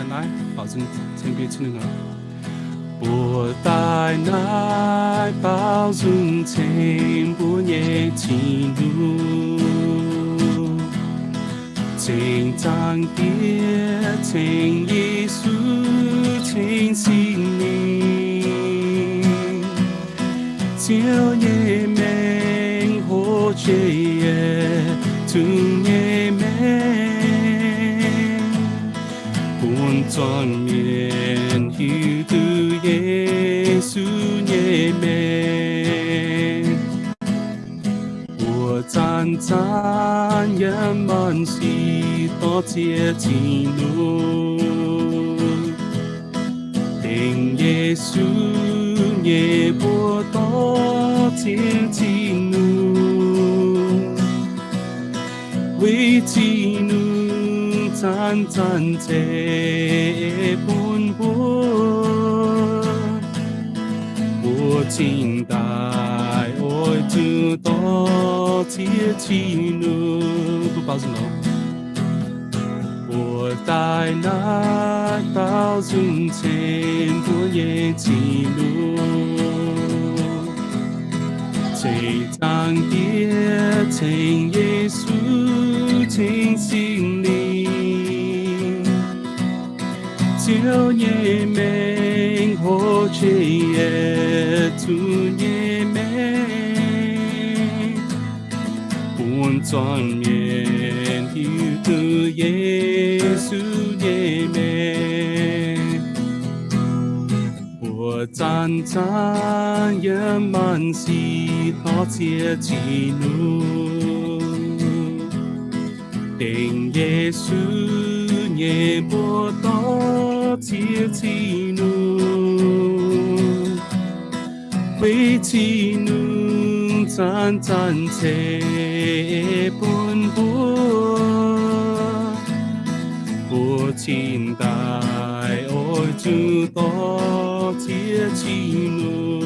nai bảo dân thành biệt chân ngờ bùa tai nai bao dung thêm bùa nhẹ chi nu thành trang địa thành Giêsu thành sinh linh chiếu nhẹ men hỗ trợ tung nhẹ men buồn tròn miền hiu từ Giêsu nhẹ men của chan chan yam man si to chia chi nu tình Giêsu nhẹ bùa to chia chi nu vì chi nu chan chan che buồn buồn bùa chính đại ôi chữ to chia chi nu不包容了我带那包容前不也记录这张碟请耶稣请心灵就也没或者也主也没buồn tròn miền yêu từ Giêsu nhẹ mẹ của chan chan yam man si thọ chia chi nu tình Giêsu nhẹ bùa to chia chi nu vì chi nu chan chan che buồn buồn bùa chín đại ôi chữ to chia chi nu